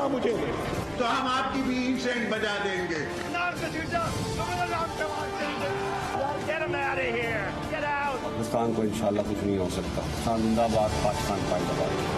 तनख्वाह मुझे दे, तो हम आपकी भी इंसेंट बजा देंगे। पाकिस्तान को इंशाल्लाह कुछ नहीं हो सकता। पाकिस्तान जिंदाबाद, पाकिस्तान जिंदाबाद।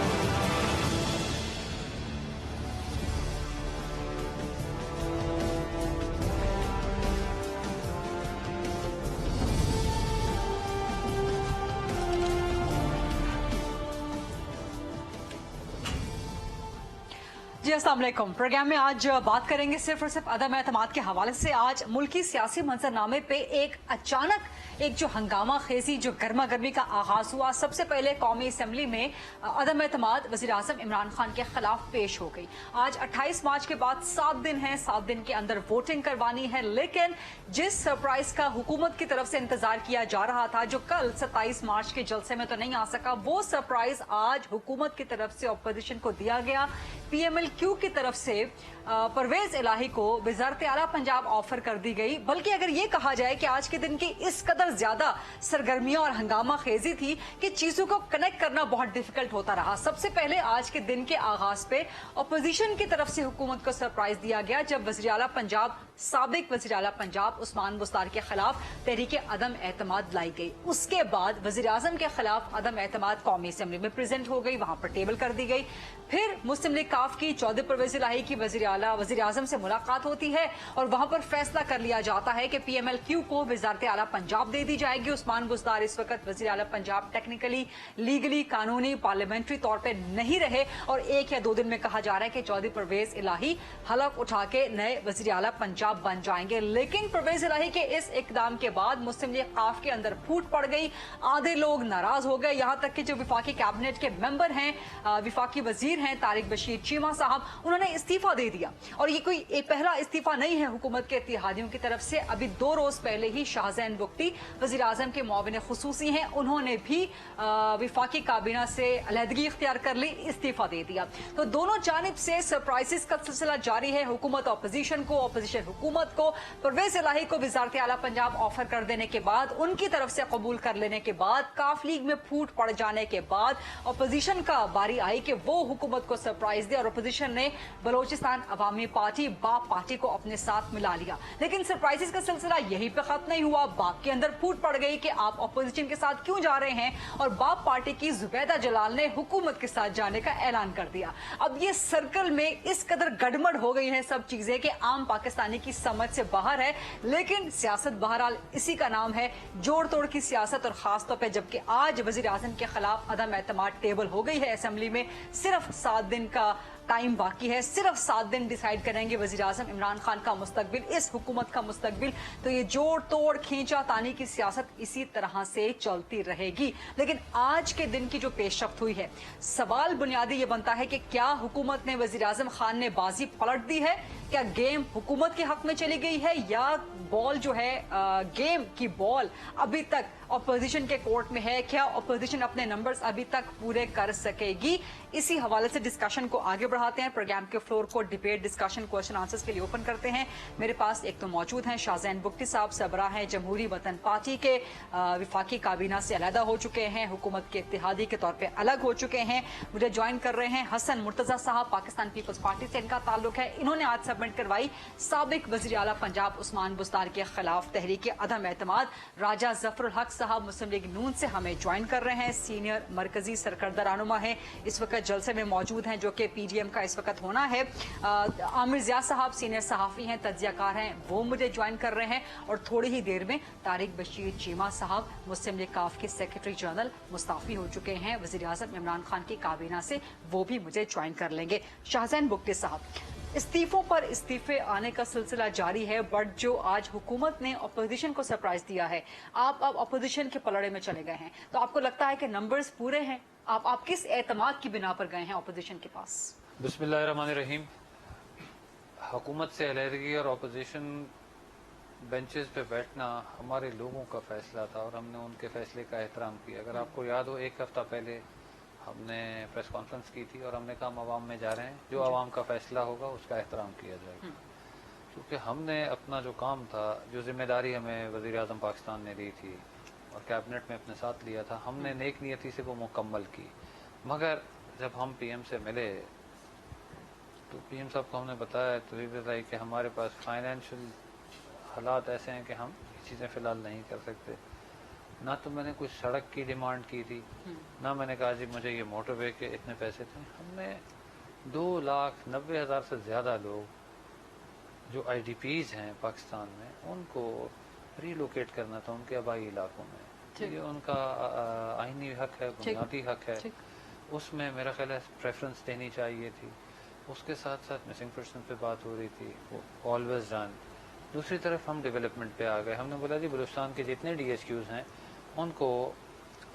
जी अस्सलाम वालेकुम। प्रोग्राम में आज बात करेंगे सिर्फ और सिर्फ अदम एतमाद के हवाले से। आज मुल्की सियासी मंजरनामे पे एक अचानक एक जो हंगामा खेजी, जो गर्मा गर्मी का आगाज हुआ। सबसे पहले कौमी असम्बली में अदम एतमाद वज़ीर आज़म इमरान खान के खिलाफ पेश हो गई। आज 28 मार्च के बाद 7 दिन हैं, 7 दिन के अंदर वोटिंग करवानी है। लेकिन जिस सरप्राइज का हुकूमत की तरफ से इंतजार किया जा रहा था, जो कल 27 मार्च के जलसे में तो नहीं आ सका, वो सरप्राइज आज हुकूमत की तरफ से अपोजिशन को दिया गया। PMLQ की तरफ से परवेज इलाही को वज़ारत आला पंजाब ऑफर कर दी गई। बल्कि अगर ये कहा जाए कि आज के दिन की इस कदर ज्यादा सरगर्मियां और हंगामा खेजी थी कि चीजों को कनेक्ट करना बहुत डिफिकल्ट होता रहा। सबसे पहले आज के दिन के आगाज पे अपोजिशन की तरफ से हुकूमत को सरप्राइज दिया गया जब वज़ीर आला पंजाब, साबिक वज़ीर आला पंजाब उस्मान बुस्तार के खिलाफ तहरीक अदम एतमाद लाई गई। उसके बाद वज़ीर आज़म के खिलाफ अदम एतमाद कौमी असम्बली में प्रेजेंट हो गई, वहां पर टेबल कर दी गई। फिर मुस्लिम लीग काफ की चौधरी परवेज इलाही की वज़ीर आज़म से मुलाकात होती है और वहां पर फैसला कर लिया जाता है कि PMLQ को वज़ारत आला पंजाब दे दी जाएगी। उस्मान बुस्तार इस वक्त वज़ीर आला पंजाब टेक्निकली, लीगली, कानूनी, पार्लियामेंट्री तौर पे नहीं रहे और 1 या 2 दिन में कहा जा रहा है कि चौधरी परवेज इलाही हलफ उठा के नए वज़ीर आला पंजाब बन जाएंगे। लेकिन परवेज इलाही के इस इकदाम के बाद मुस्लिम लीग काफ के अंदर फूट पड़ गई। आधे लोग नाराज हो गए, यहां तक कि जो विफाकी कैबिनेट के मेंबर हैं, विफाकी वजीर हैं तारिक बशीर चीमा साहब, उन्होंने इस्तीफा दे दिया। और ये कोई पहला इस्तीफा नहीं है हुकूमत के इत्तेहादियों की तरफ से। अभी 2 रोज पहले ही शाहजैन बुख्ती वज़ीर आज़म के मुआविन खुसूसी हैं, उन्होंने भी विफाकी काबीना से अलहदगी इख्तियार कर ली, इस्तीफा दे दिया। तो दोनों जानिब से सरप्राइजेस का सिलसिला जारी है। हुकूमत अपोजिशन को, अपोजिशन हुकूमत को। परवेज इलाही को वज़ारत आला पंजाब ऑफर कर देने के बाद, उनकी तरफ से कबूल कर लेने के बाद, काफ लीग में फूट पड़ जाने के बाद अपोजिशन का बारी आई कि वो हुकूमत को सरप्राइज दे और अपोजिशन ने बलोचिस्तान अवामी पार्टी, बाप पार्टी को अपने साथ मिला लिया। लेकिन सरप्राइजेस का सिलसिला यहीं पे खत्म नहीं हुआ। बाप के अंदर फूट पड़ गई कि आप अपोजिशन के साथ क्यों जा रहे हैं, और बाप पार्टी की जुबैदा जलाल ने हुकूमत के साथ जाने का ऐलान कर दिया। अब ये सर्कल में इस कदर गड़बड़ हो गई है सब चीजें कि आम पाकिस्तानी की समझ से बाहर है। लेकिन सियासत बहरहाल इसी का नाम है, जोड़ तोड़ की सियासत। और खास तौर पर जबकि आज वज़ीर आज़म के खिलाफ अदम एतमाद टेबल हो गई है असेंबली में, सिर्फ 7 दिन का टाइम बाकी है, सिर्फ 7 दिन डिसाइड करेंगे वज़ीर आज़म इमरान खान का मुस्तकबिल, इस हुकूमत का मुस्तकबिल। तो ये जोड़ तोड़, खींचा तानी की सियासत इसी तरह से चलती रहेगी। लेकिन आज के दिन की जो पेशरफ्त हुई है, सवाल बुनियादी ये बनता है कि क्या हुकूमत ने, वज़ीर आज़म खान ने बाजी पलट दी है? क्या गेम हुकूमत के हक में चली गई है, या बॉल जो है गेम की बॉल अभी तक अपोजिशन के कोर्ट में है? क्या अपोजिशन अपने नंबर्स अभी तक पूरे कर सकेगी? इसी हवाले से डिस्कशन को आगे बढ़ाते हैं। प्रोग्राम के फ्लोर को डिबेट, डिस्कशन, क्वेश्चन आंसर्स के लिए ओपन करते हैं। मेरे पास एक तो मौजूद हैं शाहजैन बुख्ती साहब, सरबराह हैं जमहूरी वतन पार्टी के, विफाकी काबीना से अलहदा हो चुके हैं, हुकूमत के इत्तेहादी के तौर पर अलग हो चुके हैं। मुझे ज्वाइन कर रहे हैं हसन मुर्तजा साहब, पाकिस्तान पीपल्स पार्टी से इनका ताल्लुक है। इन्होंने आज सबमिट करवाई साबिक वज़ीर आला पंजाब उस्मान बुस्तार के खिलाफ तहरीक अदम एतमाद। राजा जफरुल हक साहब मुस्लिम लीग नून से हमें ज्वाइन कर रहे हैं, सीनियर मरकजी सरकर्दा रहनुमा है, इस वक्त जलसे में मौजूद हैं, जो कि PDM का इस वक्त होना है। आमिर ज़िया साहब सीनियर सहाफ़ी हैं, तज्ज़ियाकार हैं, वो मुझे ज्वाइन कर रहे हैं। और थोड़ी ही देर में तारिक बशीर चीमा साहब, मुस्लिम लीग काफ के सेक्रेटरी जनरल, मुस्ताफ़ी हो चुके हैं वज़ीर आज़म इमरान खान की काबीना से, वो भी मुझे ज्वाइन कर लेंगे। शाहजैन बुख्ती साहब, इस्तीफों पर इस्तीफे आने का सिलसिला जारी है, बट जो आज हुकूमत ने अपोजिशन को सरप्राइज दिया है, आप अब अपोजिशन के पलड़े में चले गए हैं, तो आपको लगता है कि नंबर्स पूरे हैं? आप किस एतमाद की बिना पर गए हैं अपोजिशन के पास? बिस्मिल्लाहिर्रहमानिर्रहीम। हुकूमत से अलहदगी और अपोजिशन बेंचेस पे बैठना हमारे लोगों का फैसला था और हमने उनके फैसले का एहतराम किया। अगर आपको याद हो, 1 हफ्ता पहले हमने प्रेस कॉन्फ्रेंस की थी और हमने कहा हम आवाम में जा रहे हैं, जो आवाम का फैसला होगा उसका एहतराम किया जाएगा। क्योंकि हमने अपना जो काम था, जो जिम्मेदारी हमें वज़ीर आज़म पाकिस्तान ने दी थी और कैबिनेट में अपने साथ लिया था, हमने नेक नियति से वो मुकम्मल की। मगर जब हम PM से मिले तो पीएम साहब को हमने बताया तो ये बताया कि हमारे पास फाइनेंशियल हालात ऐसे हैं कि हम ये चीज़ें फ़िलहाल नहीं कर सकते। ना तो मैंने कुछ सड़क की डिमांड की थी, ना मैंने कहा जी मुझे ये मोटरवे के इतने पैसे थे। हमने 2,90,000 से ज़्यादा लोग जो IDPs हैं पाकिस्तान में, उनको रीलोकेट करना था उनके आबाई इलाकों में। ये उनका आईनी हक है, बुनियादी हक है, उसमें मेरा ख्याल है प्रेफरेंस देनी चाहिए थी। उसके साथ साथ मिसिंग पर्सन पे बात हो रही थी, वो ऑलवेज डन। दूसरी तरफ हम डेवलपमेंट पे आ गए, हमने बोला जी बलूचिस्तान के जितने DSQs हैं उनको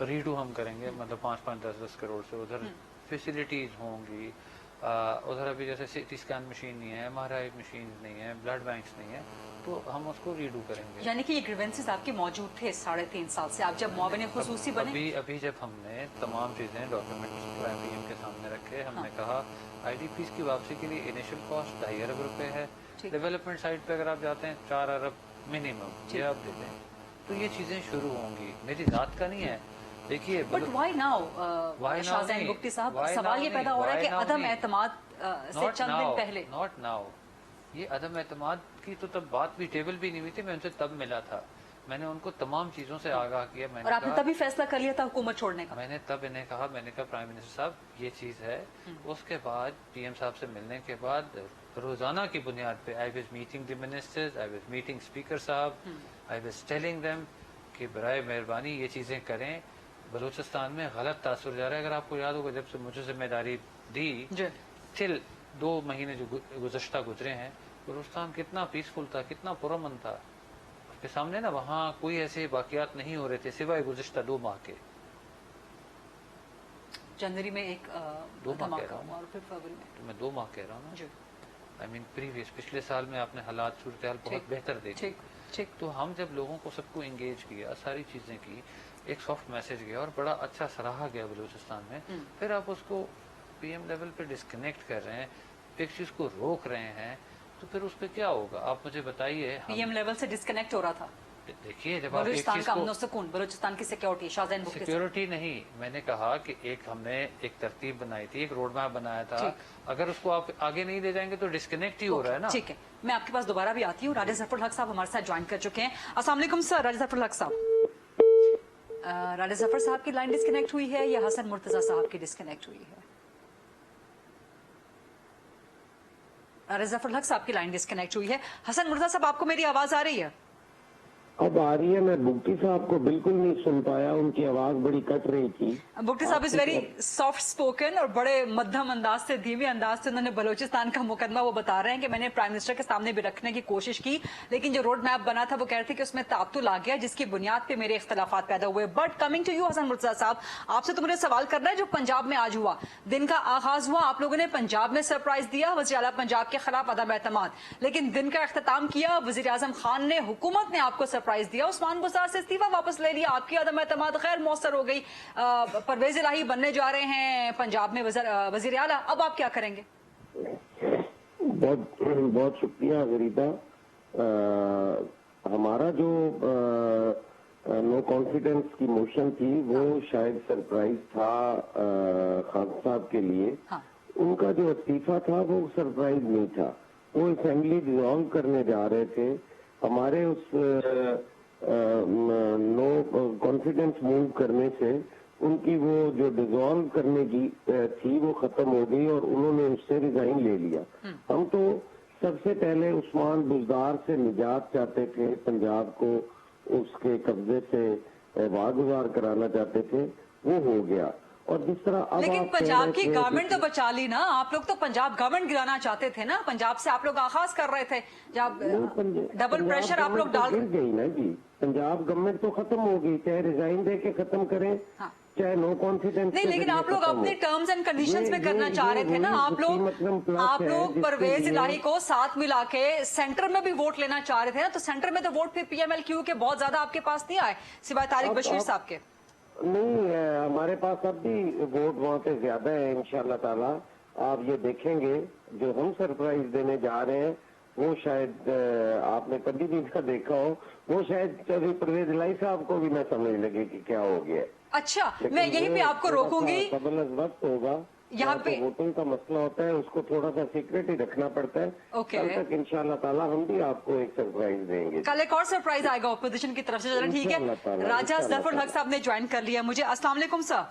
रीडू हम करेंगे, मतलब 5-5, 10-10 करोड़ से उधर फैसिलिटीज़ होंगी। उधर अभी जैसे CT स्कैन मशीन नहीं है, MRI मशीन नहीं है, ब्लड बैंक्स नहीं है, तो हम उसको रीडू करेंगे। यानी कि ये ग्रीवेंसेस आपके मौजूद थे 3.5 साल से, आप जब मुआविन खुसूसी बने? अभी जब हमने तमाम चीज़ें डॉक्यूमेंट्स PM के सामने रखे, हमने कहा IDPs की वापसी के लिए इनिशियल कॉस्ट 2.5 अरब रुपए है। डेवलपमेंट साइड पे अगर आप जाते हैं 4 अरब मिनिमम ये आप दे दें, तो ये चीज़ें शुरू होंगी। मेरी जात का नहीं है, देखिए। But why now Shah Jahan Bugti साहब, सवाल ये पैदा हो रहा है कि अदम एतमाद से चंद दिन पहले। नॉट नाउ, ये अदम एतमाद की तो तब बात भी टेबल भी नहीं हुई थी, मैं उनसे तब मिला था, मैंने उनको तमाम चीज़ों से आगाह किया। मैंने और आपने तभी फैसला कर लिया था हुकूमत छोड़ने का? मैंने तब इन्हें कहा, मैंने कहा प्राइम मिनिस्टर साहब ये चीज़ है। उसके बाद PM साहब से मिलने के बाद रोजाना की बुनियाद पे I was meeting the ministers, I was meeting speaker साहब, आई वाज टेलिंग देम कि बराए मेहरबानी ये चीज़ें करें। बलूचिस्तान में गलत तासुर जा रहा है। अगर आपको याद होगा जब से मुझे जिम्मेदारी दी टिल 2 महीने जो गुज़श्ता गुजरे हैं, बलूचिस्तान कितना पीसफुल था, कितना पुरअमन था। उसके सामने ना वहाँ कोई ऐसे वाक़यात नहीं हो रहे थे सिवाय गुज़श्ता 2 माह के। जनवरी में एक 2 माह कह रहा हूँ, और फिर फरवरी में तो मैं 2 माह कह रहा हूँ ना। आई मीन प्रीवियस पिछले साल में आपने हालात सूरत हाल बहुत बेहतर देखी। तो हम जब लोगों को सबको इंगेज किया, सारी चीज़ें की, एक सॉफ्ट मैसेज गया और बड़ा अच्छा सराहा गया बलूचिस्तान में। फिर आप उसको PM लेवल पे डिस्कनेक्ट कर रहे हैं, एक चीज़ को रोक रहे हैं, तो फिर उस पर क्या होगा आप मुझे बताइए। PM लेवल से डिस्कनेक्ट हो रहा था। देखिए जब आप एक बलूचिस्तान चीज़ का को अमन सुकून, बलूचिस्तान की सिक्योरिटी, शाहजहान बुख्ती सिक्योरिटी नहीं, मैंने कहा कि एक हमने एक तरतीब बनाई थी, एक रोड मैप बनाया था, अगर उसको आप आगे नहीं ले जाएंगे तो डिस्कनेक्ट ही हो रहा है ना। ठीक है, मैं आपके पास दोबारा भी आती हूँ। राजा जफरुल हक साहब हमारे साथ ज्वाइन कर चुके हैं। अस्सलाम वालेकुम सर, राजा जफरुल हक साहब। राजा जफर साहब की लाइन डिस्कनेक्ट हुई है या हसन मुर्तजा साहब की डिस्कनेक्ट हुई है? राजा जफरुल हक साहब की लाइन डिस्कनेक्ट हुई है। हसन मुर्तजा साहब, आपको मेरी आवाज आ रही है? अब आ रही है। मैं बुख्ती साहब को बिल्कुल नहीं सुन पाया, उनकी आवाज बड़ी कट रही थी। बुख्ती साहब इज वेरी सॉफ्ट स्पोकन और बड़े मध्यम अंदाज से, धीमे अंदाज से उन्होंने बलूचिस्तान का मुकदमा वो बता रहे हैं कि मैंने प्राइम मिनिस्टर के सामने भी रखने की कोशिश की, लेकिन जो रोड मैप बना था वो कह रहे थे कि उसमें तातुल आ गया, जिसकी बुनियाद पे मेरे इख्तलाफात पैदा हुए। But coming to you Hasan Murtaza साहब, आपसे तो मुझे सवाल करना है जो पंजाब में आज हुआ, दिन का आगाज हुआ, आप लोगों ने पंजाब में सरप्राइज दिया, वज़ीर आला पंजाब के खिलाफ अदम एतमाद, लेकिन दिन का अख्ताम किया वज़ीर आज़म खान ने, हुकूमत ने आपको सरप्राइज दिया, उस्मान बुज़दार से इस्तीफा वापस ले लिया, आपकी अदम एतमाद खैर मौसर हो गई, परवेज इलाही बनने जा रहे हैं पंजाब में वज़ीर आला, अब आप क्या करेंगे? बहुत बहुत शुक्रिया गरीबा। हमारा जो नो कॉन्फिडेंस की मोशन थी वो शायद सरप्राइज था खान साहब के लिए। उनका जो इस्तीफा था वो सरप्राइज नहीं था, वो असेंबली डिसॉल्व करने जा रहे थे। हमारे उस नो कॉन्फिडेंस मूव करने से उनकी वो जो डिसॉल्व करने की थी वो खत्म हो गई और उन्होंने उससे रिजाइन ले लिया। हम तो सबसे पहले उस्मान बुज़दार से निजात चाहते थे, पंजाब को उसके कब्जे से वागुजार कराना चाहते थे, वो हो गया। और जिस तरह अब लेकिन पंजाब की गवर्नमेंट तो बचा ली ना, आप लोग तो पंजाब गवर्नमेंट गिराना चाहते थे ना, पंजाब से आप लोग आगाज कर रहे थे, जब डबल प्रेशर आप लोग डाल गिर गई ना जी। पंजाब गवर्नमेंट तो खत्म हो गई, चाहे रिजाइन दे के खत्म करें, चाहे नो कॉन्फिडेंस नहीं, लेकिन आप लोग अपने टर्म्स एंड कंडीशंस में करना चाह रहे थे ना। आप लोग परवेज इलाही को साथ मिला के सेंटर में भी वोट लेना चाह रहे थे ना, तो सेंटर में तो वोट फिर PMLQ के बहुत ज्यादा आपके पास नहीं आए सिवाय तारिक बशीर साहब के। नहीं, हमारे पास अब भी वोट वहाँ पे ज्यादा है इंशाल्लाह ताला। आप ये देखेंगे जो हम सरप्राइज देने जा रहे हैं वो शायद आपने कभी भी इसका देखा हो, वो शायद चौधरी परवेज इलाही साहब को भी ना समझ लगे कि क्या हो गया। अच्छा, मैं यहीं पे आपको रोकूंगी। वक्त होगा यहाँ तो पे वोटिंग का मसला होता है, उसको थोड़ा सा सीक्रेट ही रखना पड़ता है। ओके। कल तक इंशाल्लाह ताला हम भी आपको एक सरप्राइज देंगे। कल एक और सरप्राइज आएगा ऑपोजिशन की तरफ से। चलो ठीक इंशाल्लाह है, ताला, राजा इंशाल्लाह जफर हक ताला। साहब ने ज्वाइन कर लिया मुझे। अस्सलाम वालेकुम सर।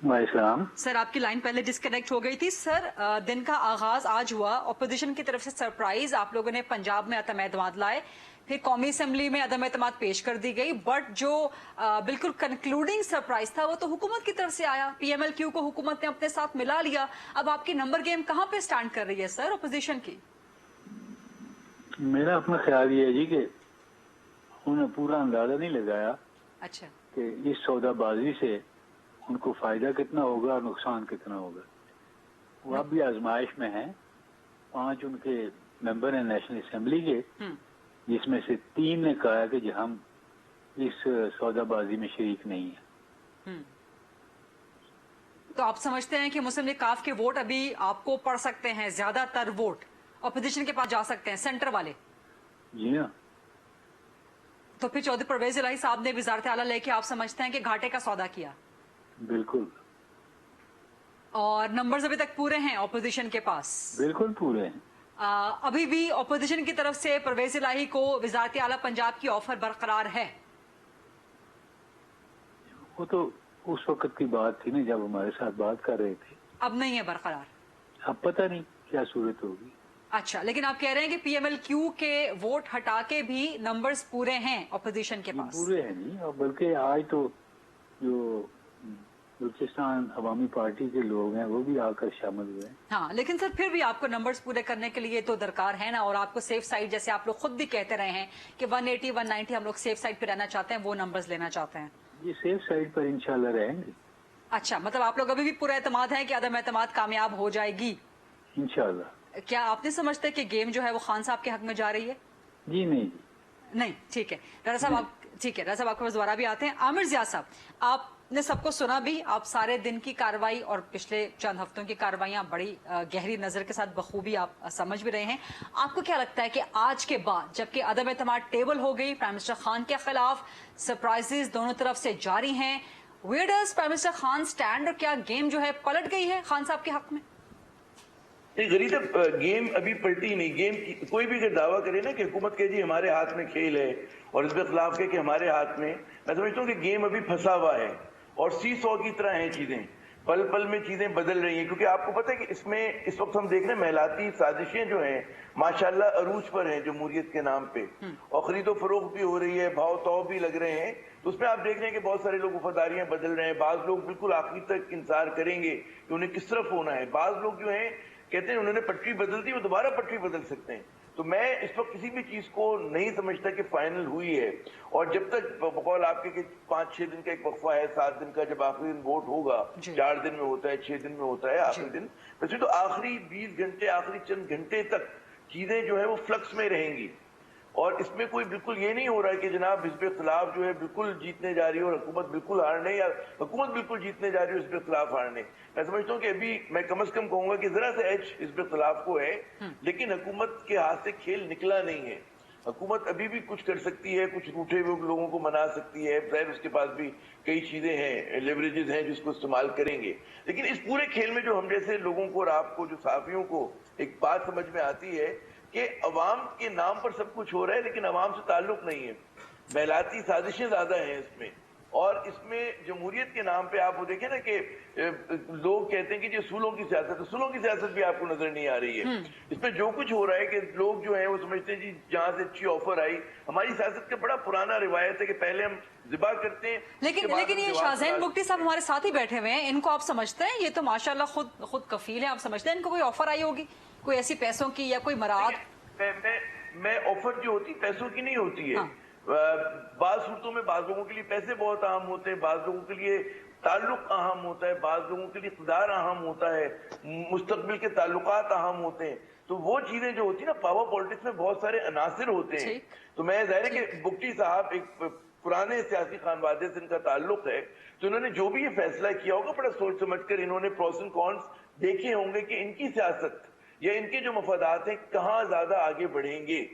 वालेकुम। सर आपकी लाइन पहले डिस्कनेक्ट हो गई थी। सर दिन का आगाज आज हुआ, ऑपोजिशन की तरफ से सरप्राइज, आप लोगों ने पंजाब में अदम एतमाद लाए, फिर कौमी असेंबली में अदम एतमाद पेश कर दी गई, बट जो बिल्कुल कंक्लूडिंग सरप्राइज था वो तो हुकूमत की तरफ से आया। PMLQ को हुकूमत ने अपने साथ मिला लिया। अब आपकी नंबर गेम कहाँ पे स्टैंड कर रही है सर ऑपोजिशन की? मेरा अपना ख्याल ये है जी कि उन्हें पूरा अंदाजा नहीं लगाया अच्छा, कि इस सौदाबाजी से उनको फायदा कितना होगा और नुकसान कितना होगा। वो अब भी आजमाइश में हैं। 5 उनके मेंबर हैं नेशनल असेंबली के, जिसमें से 3 ने कहा कि जी हम इस सौदाबाजी में शरीक नहीं है। तो आप समझते हैं कि मुस्लिम लीग काफ के वोट अभी आपको पड़ सकते हैं, ज्यादातर वोट ऑपोजिशन के पास जा सकते हैं, सेंटर वाले? जी हाँ। तो फिर चौधरी परवेज इलाही साहब ने वजारत आला लेके आप समझते हैं कि घाटे का सौदा किया? बिल्कुल और नंबर्स अभी तक पूरे हैं ऑपोजिशन के पास? बिल्कुल पूरे हैं। अभी भी ऑपोजिशन की तरफ से परवेज इलाही को वजारत आला पंजाब की ऑफर बरकरार है? वो तो उस वक्त की बात थी ना जब हमारे साथ बात कर रहे थे। अब नहीं है बरकरार? अब पता नहीं क्या सूरत होगी। अच्छा, लेकिन आप कह रहे हैं कि PMLQ के वोट हटा के भी नंबर्स पूरे हैं ऑपोजिशन के पास? पूरे हैं नहीं, और बल्कि आज तो जो बलूचिस्तान अवामी पार्टी के लोग हैं वो भी आकर शामिल हुए हैं। हाँ, लेकिन सर फिर भी आपको नंबर्स पूरे करने के लिए तो दरकार है ना, और आपको सेफ साइड, जैसे आप लोग खुद भी कहते रहे हैं कि 180 190 हम लोग सेफ साइड पे रहना चाहते हैं, वो नंबर्स लेना चाहते हैं। ये सेफ साइड पर इंशाल्लाह रहेंगे। अच्छा, मतलब आप लोग अभी भी पूरा एतमाद है कि अदम एतमाद कामयाब हो जाएगी? इंशाल्लाह। क्या आपने समझते कि गेम जो है वो खान साहब के हक में जा रही है? जी नहीं जी। नहीं, ठीक है राजा साहब, आप ठीक है राजा साहब आपके पास दोबारा भी आते हैं। आमिर जिया साहब, आपने सबको सुना भी, आप सारे दिन की कार्रवाई और पिछले चंद हफ्तों की कार्रवाइयां बड़ी गहरी नजर के साथ बखूबी आप समझ भी रहे हैं। आपको क्या लगता है कि आज के बाद जबकि अदम एतमाद टेबल हो गई, प्राइम मिनिस्टर खान के खिलाफ सरप्राइजेस दोनों तरफ से जारी हैं, where does prime minister Khan stand, और क्या गेम जो है पलट गई है खान साहब के हक में? गरीब गेम अभी पलटी नहीं। गेम कोई भी अगर दावा करे ना कि हुकूमत के जी हमारे हाथ में खेल है और इसके खिलाफ के कि हमारे हाथ में, मैं समझता हूँ कि गेम अभी फंसा हुआ है और सीसॉ की तरह हैं चीजें, पल पल में चीजें बदल रही हैं। क्योंकि आपको पता है कि इसमें इस वक्त हम देख रहे हैं महलाती साजिशें जो हैं माशाल्लाह अरूज पर हैं जमहूरियत के नाम पे, और खरीदो फरोख्त भी हो रही है, भाव तौ भी लग रहे हैं। तो उसमें आप देख रहे हैं कि बहुत सारे लोग वफादारियां बदल रहे हैं। बाज लोग बिल्कुल आखिरी तक इंतजार करेंगे कि उन्हें किस तरफ होना है। बाज लोग जो हैं कहते हैं उन्होंने पटरी बदल दी, वो दोबारा पटरी बदल सकते हैं। तो मैं इस वक्त किसी भी चीज को नहीं समझता कि फाइनल हुई है। और जब तक बकौल आपके कि 5-6 दिन का एक वक्फा है, 7 दिन का, जब आखिरी दिन वोट होगा, 4 दिन में होता है, 6 दिन में होता है आखिरी दिन, वैसे तो आखिरी 20 घंटे, आखिरी चंद घंटे तक चीजें जो है वो फ्लक्स में रहेंगी। और इसमें कोई बिल्कुल ये नहीं हो रहा है कि जनाब हिज़्ब इख्तिलाफ जो है बिल्कुल जीतने जा रही है और हुकूमत बिल्कुल हारने, या हुकूमत बिल्कुल जीतने जा रही है हिज़्ब इख्तिलाफ हारने। मैं समझता हूँ कि अभी मैं कम से कम कहूंगा कि जरा सा एज हिज़्ब इख्तिलाफ को है, लेकिन हुकूमत के हाथ से खेल निकला नहीं है। हुकूमत अभी भी कुछ कर सकती है, कुछ रूठे हुए लोगों को मना सकती है, जाहिर उसके पास भी कई चीजें हैं, लेवरेजेस हैं जिसको इस्तेमाल करेंगे। लेकिन इस पूरे खेल में जो हम जैसे लोगों को और आपको जो सहाफियों को एक बात समझ में आती है कि अवाम के नाम पर सब कुछ हो रहा है लेकिन अवाम से ताल्लुक नहीं है। महलाती साजिशें ज्यादा हैं इसमें, और इसमें जमहूरियत के नाम पे आप वो देखें ना कि लोग कहते हैं कि ये सूलों की सियासत है, सूलों की सियासत भी आपको नजर नहीं आ रही है। इसमें जो कुछ हो रहा है कि लोग जो है वो समझते हैं जी जहां से अच्छी ऑफर आई। हमारी सियासत का बड़ा पुराना रिवायत है कि पहले हम जिबा करते हैं, लेकिन ये शाहजैन बुगटी साहब हमारे साथ ही बैठे हुए हैं, इनको आप समझते हैं ये तो माशाल्लाह खुद कफील है, आप समझते हैं इनको कोई ऑफर आई होगी कोई ऐसी पैसों की या कोई मराद? मैं ऑफर जो होती पैसों की नहीं होती है। बाज सूरतों में बाज लोगों के लिए पैसे बहुत अहम होते हैं, बाज लोगों के लिए ताल्लुक अहम होता है, बाज लोगों के लिए इक़्तिदार अहम होता है, मुस्तकबिल के ताल्लुकात अहम होते हैं। तो वो चीजें जो होती है ना, पावर पॉलिटिक्स में बहुत सारे अनासिर होते हैं। तो मैं जाहिर है कि बुगटी साहब एक पुराने सियासी खानवादे से इनका ताल्लुक है, तो इन्होंने जो भी ये फैसला किया होगा बड़ा सोच समझ कर इन्होंने प्रोस एंड कॉन्स देखे होंगे कि इनकी सियासत या इनके जो मफादात हैं कहाँ ज्यादा आगे बढ़ेंगे।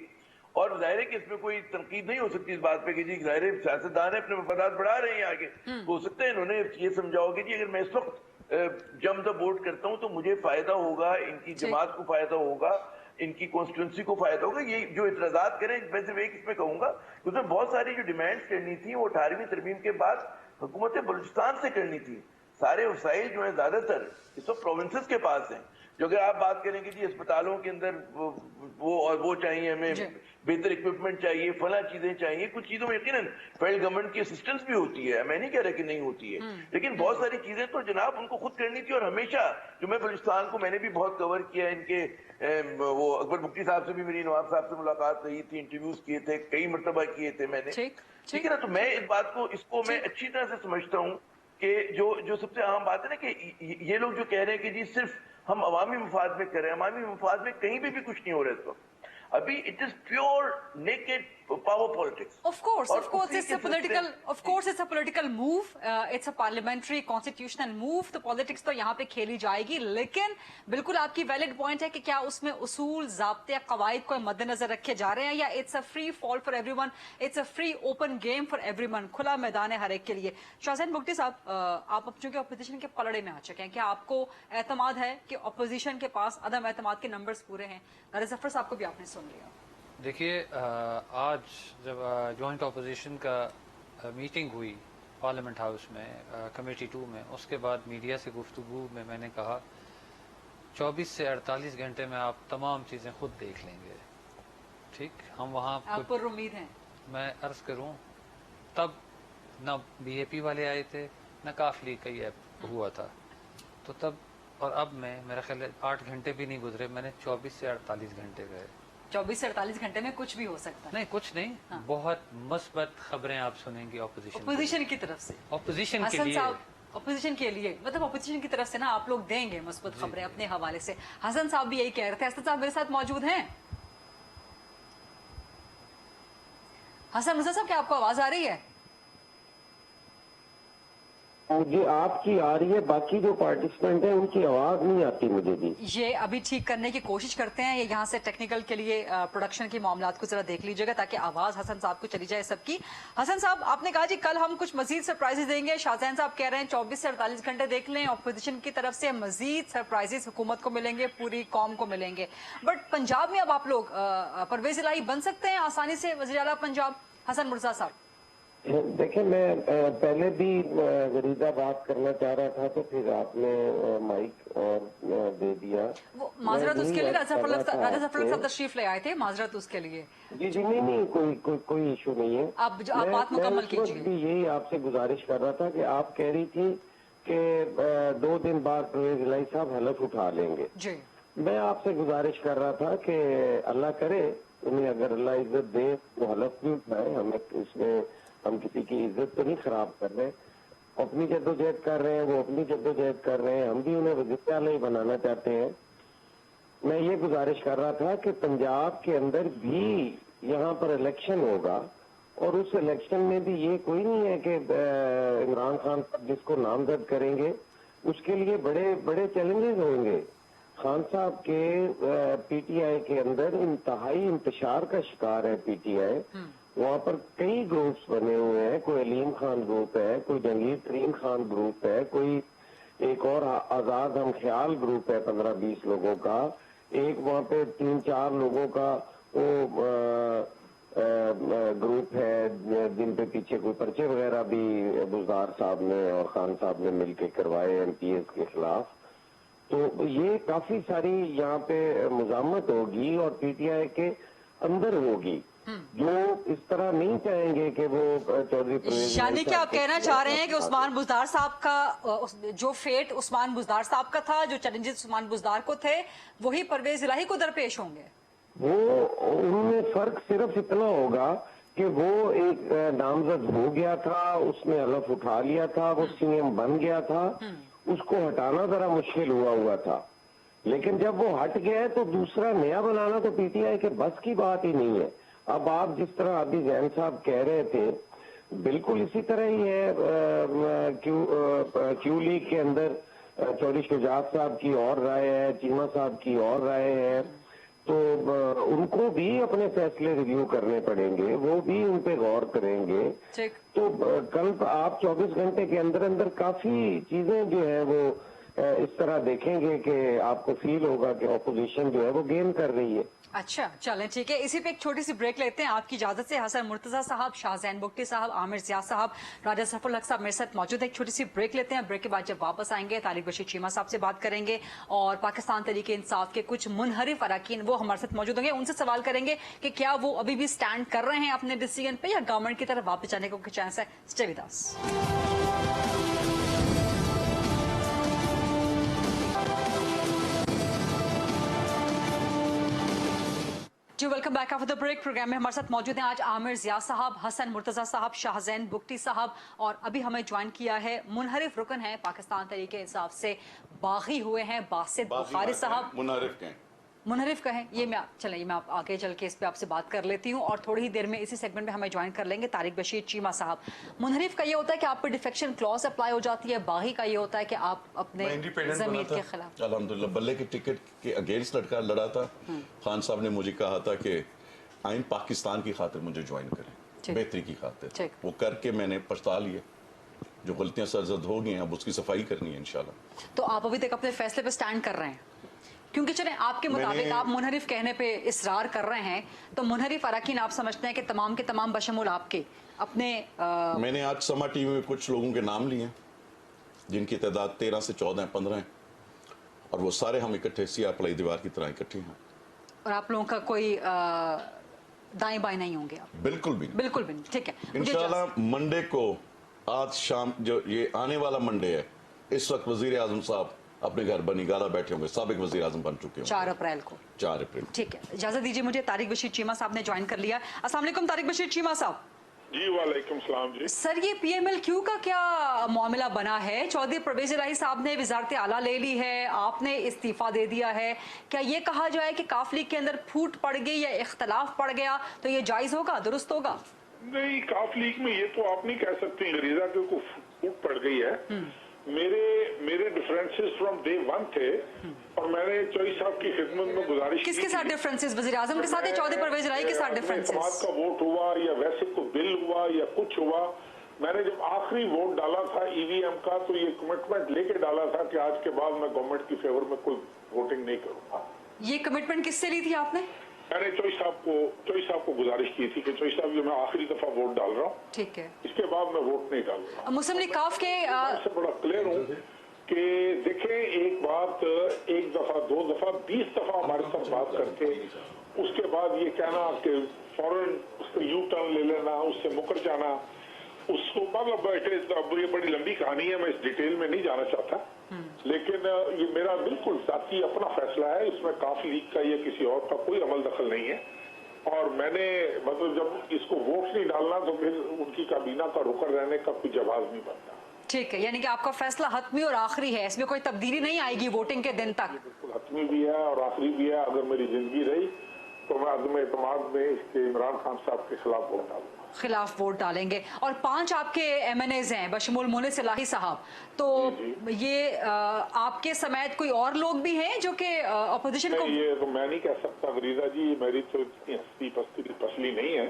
और जाहिर है कि इसमें कोई तनकीद नहीं हो सकती इस बात पे कि जी जाहिर है सियासतदान है अपने मफादात बढ़ा रहे हैं आगे, हो सकता है इन्होंने ये समझा होगा कि अगर मैं इस वक्त जम द बोर्ड करता हूं तो मुझे फायदा होगा, इनकी जमात को फायदा होगा, इनकी कॉन्स्टिट्यूंसी को फायदा होगा। ये जो इतराजात करें, मैं सिर्फ एक इसमें कहूंगा, उसमें बहुत सारी जो डिमांड्स करनी थी वो 18वीं तरमीम के बाद हुकूमत बलूचिस्तान से करनी थी। सारे वसाइल जो है ज्यादातर इस वक्त प्रोविंसेस के पास हैं। जो अगर आप बात करें कि जी अस्पतालों के अंदर वो चाहिए, हमें बेहतर इक्विपमेंट चाहिए, फला चीजें चाहिए, कुछ चीजों में यकीनन फेडरल गवर्नमेंट की असिस्टेंस भी होती है, मैं नहीं कह रहा कि नहीं होती है, लेकिन बहुत सारी चीजें तो जनाब उनको खुद करनी थी। और हमेशा जो मैं बलूचिस्तान को मैंने भी बहुत कवर किया, इनके वो अकबर मुफ्ती साहब से भी मेरी नवाब साहब से मुलाकात रही थी, इंटरव्यूज किए थे, कई मरतबा किए थे मैंने, ठीक है ना। तो मैं इस बात को, इसको मैं अच्छी तरह से समझता हूँ कि जो सबसे अहम बात है ना कि ये लोग जो कह रहे हैं कि जी सिर्फ हम अवामी मफाद में करें, अवामी मफाद में कहीं भी कुछ नहीं हो रहा है इस वक्त। अभी it is pure naked power politics. Of course, it's a political move. It's a parliamentary constitutional move. तो politics तो यहाँ पे खेली जाएगी, लेकिन बिल्कुल आपकी valid point है कि क्या उसमें उसूल, ज़ाब्ते, कवायद को मद्देनजर रखे जा रहे हैं, या it's a free fall for everyone, it's a free open game for everyone, खुला मैदान है हर एक के लिए। शाहज़ैन बुगटी साहब, आप अब चूंकि ऑपोजिशन के पलड़े में आ चुके हैं, क्या आपको एतमाद है कि ऑपोजिशन के पास अदम एतमाद के नंबर्स पूरे हैं? नारे ज़फ़र साहब को भी आपने सुन लिया। देखिए, आज जब जॉइंट अपोजिशन का मीटिंग हुई पार्लियामेंट हाउस में कमेटी 2 में, उसके बाद मीडिया से गुफ्तगू में मैंने कहा 24 से 48 घंटे में आप तमाम चीज़ें खुद देख लेंगे। ठीक, हम वहाँ आप पर उम्मीद है? मैं अर्ज करूँ, तब न BAP वाले आए थे, न काफली कई ऐप हुआ था, तो तब और अब मेरा ख्याल 8 घंटे भी नहीं गुजरे, मैंने 24 से 48 घंटे गए। 24 से 48 घंटे में कुछ भी हो सकता है? नहीं, कुछ नहीं। हाँ। बहुत मुस्बत खबरें आप सुनेंगी ऑपोजिशन की तरफ से, ऑपोजिशन के लिए, ऑपोजिशन के लिए, मतलब ऑपोजिशन की तरफ से ना आप लोग देंगे मुस्बत खबरें अपने हवाले से। हसन साहब भी यही कह रहे थे। हसन साहब मेरे साथ मौजूद हैं। हसन मुर्जा साहब, क्या आपको आवाज आ रही है? जी आपकी आ रही है, बाकी जो पार्टिसिपेंट हैं उनकी आवाज नहीं आती मुझे भी। ये अभी ठीक करने की कोशिश करते हैं, ये यहाँ से टेक्निकल के लिए प्रोडक्शन के मामलात को जरा देख लीजिएगा ताकि आवाज हसन साहब को चली जाए सबकी। हसन साहब, आपने कहा जी कल हम कुछ मजीद सरप्राइजेस देंगे। शाहज़ैन साहब कह रहे हैं 24 से 48 घंटे देख लें, ऑपोजिशन की तरफ से मजीद सरप्राइजेस हुकूमत को मिलेंगे, पूरी कौम को मिलेंगे। बट पंजाब में अब आप लोग परवेज इलाही बन सकते हैं आसानी से वज़ीर आला पंजाब? हसन मुर्जा साहब देखिए, मैं पहले भी गरीदा बात करना चाह रहा था, तो फिर आपने माइक और दे दिया। वो माजरत उसके लिए राजा जफर साहब तशरीफ ले आए थे, माजरत उसके लिए। जी नहीं, कोई इशू नहीं है। आप बात मुकम्मल कीजिए। भी यही आपसे गुजारिश कर रहा था कि आप कह रही थी कि 2 दिन बाद परवेज इलाही साहब हलफ उठा लेंगे जी। मैं आपसे गुजारिश कर रहा था कि अल्लाह करे उन्हें अगर अल्लाह इज्जत दे तो हलफ भी उठाए। हमें इसमें हम किसी की इज्जत तो नहीं खराब कर रहे, अपनी जद्दोजहद कर रहे हैं, वो अपनी जद्दोजहद कर रहे हैं, हम भी उन्हें वज़ीर आला ही बनाना चाहते हैं। मैं ये गुजारिश कर रहा था कि पंजाब के अंदर भी यहाँ पर इलेक्शन होगा, और उस इलेक्शन में भी ये कोई नहीं है कि इमरान खान साहब जिसको नामजद करेंगे उसके लिए बड़े बड़े चैलेंजेस होंगे। खान साहब के PTI के अंदर इंतहाई इंतशार का शिकार है PTI। वहाँ पर कई ग्रुप्स बने हुए हैं, कोई अलीम खान ग्रुप है, कोई जंगीर तरीन खान ग्रुप है, कोई एक और आजाद हम ख्याल ग्रुप है 15-20 लोगों का, एक वहाँ पे 3-4 लोगों का वो ग्रुप है जिन पे पीछे कोई पर्चे वगैरह भी बुजदार साहब ने और खान साहब ने मिलकर करवाए MPs के खिलाफ। तो ये काफी सारी यहाँ पे मुजामत होगी और PTI के अंदर होगी, जो इस तरह नहीं चाहेंगे कि वो चौधरी परवेज। यानी कि आप कहना चाह रहे हैं कि उस्मान बुज़दार साहब का जो फेट उस्मान बुज़दार साहब का था, जो चैलेंजेस उस्मान बुज़दार को थे, वही परवेज इलाही को दरपेश होंगे। वो उनमें फर्क सिर्फ इतना होगा कि वो एक नामजद हो गया था, उसने हलफ उठा लिया था, वो CM बन गया था, उसको हटाना जरा मुश्किल हुआ था, लेकिन जब वो हट गया है तो दूसरा नया बनाना तो PTI के बस की बात ही नहीं है। अब आप जिस तरह अभी जैन साहब कह रहे थे, बिल्कुल इसी तरह ही है। क्यू लीग के अंदर चौधरी शुजात साहब की और राय है, चीमा साहब की और राय है, तो उनको भी अपने फैसले रिव्यू करने पड़ेंगे, वो भी उन पे गौर करेंगे। तो कल आप 24 घंटे के अंदर अंदर काफी चीजें जो है वो इस तरह देखेंगे कि आपको फील होगा कि अपोजिशन जो है वो गेन कर रही है। अच्छा चलें ठीक है, इसी पे एक छोटी सी ब्रेक लेते हैं आपकी इजाजत से। हसन मुर्तजा साहब, शाहजैन बुगटी साहब, आमिर जिया साहब, राजा सफरुल हक साहब मेरे साथ मौजूद है। एक छोटी सी ब्रेक लेते हैं, ब्रेक के बाद जब वापस आएंगे तारिक बशीर चीमा साहब से बात करेंगे और पाकिस्तान तहरीक इंसाफ के कुछ मुनहरिफ अरकान वो हमारे साथ मौजूद होंगे, उनसे सवाल करेंगे कि क्या वो अभी भी स्टैंड कर रहे हैं अपने डिसीजन पे या गवर्नमेंट की तरफ वापस जाने का चांस है। Stay with us. जी welcome back after the break. Program में हमारे साथ मौजूद हैं आज आमिर जिया साहब, हसन मुर्तजा साहब, शाहजैन बुगटी साहब और अभी हमें ज्वाइन किया है मुनहरिफ रुकन है पाकिस्तान तहरीक इंसाफ से बागी हुए हैं बासित बुखारी साहब। मुनहरिफ कहें ये मैं चलिए मैं आगे चल के इस पे आपसे बात कर लेती हूँ और थोड़ी ही देर में इसी सेगमेंट में हमें ज्वाइन कर लेंगे तारिक बशीर चीमा साहब। मुनहरिफ का ये होता है कि आप पे डिफेक्शन क्लॉज अप्लाई हो जाती है, बागी का ये होता है कि आप अपने ज़मीर के खिलाफ। अल्हम्दुलिल्लाह बल्ले के टिकट के अगेंस्ट लड़ा था। खान साहब ने मुझे कहा था कि आइन पाकिस्तान की खातिर मुझे ज्वाइन करें, बेहतरी की खातिर। वो करके मैंने पछता लिया, जो गलतियां सरजद हो गई हैं अब उसकी सफाई करनी है इंशाल्लाह। तो आप अभी तक अपने फैसले पे स्टैंड कर रहे हैं? क्योंकि चले आपके मुताबिक आप मुनहरिफ कहने पे इसरार कर रहे हैं, तो मुनहरिफ अरकान आप समझते हैं कि तमाम के तमाम बशमुल आपके अपने मैंने आज समा टीवी में कुछ लोगों के नाम लिए जिनकी तादाद 13 से 14 15 है और वो सारे हम इकट्ठे सिया पलाई दीवार की तरह इकट्ठे हैं। और आप लोगों का कोई दाएं बाएं नहीं होंगे आप? बिल्कुल भी बिल्कुल भी। ठीक है इंशाल्लाह मंडे को आज शाम जो ये आने वाला मंडे है, इस वक्त वजीर आजम साहब अपने घर बनी गाला बैठे होंगे, साबिक वजीर आजम बन चुके हैं 4 अप्रैल को। 4 अप्रैल। ठीक है, इजाजत दीजिए मुझे, तारिक बशीर चीमा साहब ने ज्वाइन कर लिया। अस्सलाम वालेकुम तारिक बशीर चीमा साहब। जी वालेकुम सलाम जी। सर ये PMLQ का क्या मामला बना है? चौधरी परवेज इलाही साहब ने वजारत आला ले ली है, आपने इस्तीफा दे दिया है, क्या ये कहा जाए कि काफ लीग के अंदर फूट पड़ गई या इख्तलाफ पड़ गया तो ये जायज होगा, दुरुस्त होगा? नहीं, काफ लीग में ये तो आप नहीं कह सकते गरीजा के को फूट पड़ गई है। मेरे डिफरेंसेस फ्रॉम डे 1 थे और मैंने चौधरी साहब की खिदमत में गुजारिश किसके साथ डिफरेंसेस? वज़ीर आज़म के साथ या चौधरी परवेज इलाही के साथ डिफरेंसेस? समाज का वोट हुआ या वैसे कोई बिल हुआ या कुछ हुआ, मैंने जब आखिरी वोट डाला था EVM का तो ये कमिटमेंट लेके डाला था कि आज के बाद मैं गवर्नमेंट की फेवर में कोई वोटिंग नहीं करूंगा। ये कमिटमेंट किससे ली थी आपने? मैंने चौधरी साहब को गुजारिश की थी कि चौधरी साहब ये मैं आखिरी दफा वोट डाल रहा हूँ, ठीक है, इसके बाद मैं वोट नहीं डालूंगा। मुस्लिम लीग काफ के से बड़ा क्लियर हूँ कि देखें, एक बात एक दफा 2 दफा 20 दफा हमारे साथ बात करके उसके बाद ये कहना कि फौरन उसको यू टर्न ले लेना, उससे मुकर जाना, उसको मतलब ये बड़ी लंबी कहानी है, मैं इस डिटेल में नहीं जाना चाहता, लेकिन ये मेरा बिल्कुल साथी अपना फैसला है, इसमें काफ लीग का या किसी और का कोई अमल दखल नहीं है। और मैंने मतलब जब इसको वोट नहीं डालना तो फिर उनकी काबीना का रुकन रहने का कोई जवाब नहीं बनता। ठीक है, यानी कि आपका फैसला हतमी और आखिरी है, इसमें कोई तब्दीली नहीं आएगी वोटिंग के दिन तक? बिल्कुल हतमी भी है और आखिरी भी है। अगर मेरी जिंदगी रही तो मैं अदम एतमाद में इसके इमरान खान साहब के खिलाफ वोट डालूंगा। खिलाफ वोट डालेंगे। और 5 आपके MNAs हैं बशमूल मुनिस इलाही साहब, तो ये आपके समेत कोई और लोग भी हैं जो कि अपोजिशन को? ये तो मैं नहीं कह सकता गरीजा जी, मेरी तो इतनी हस्ती पसली नहीं है।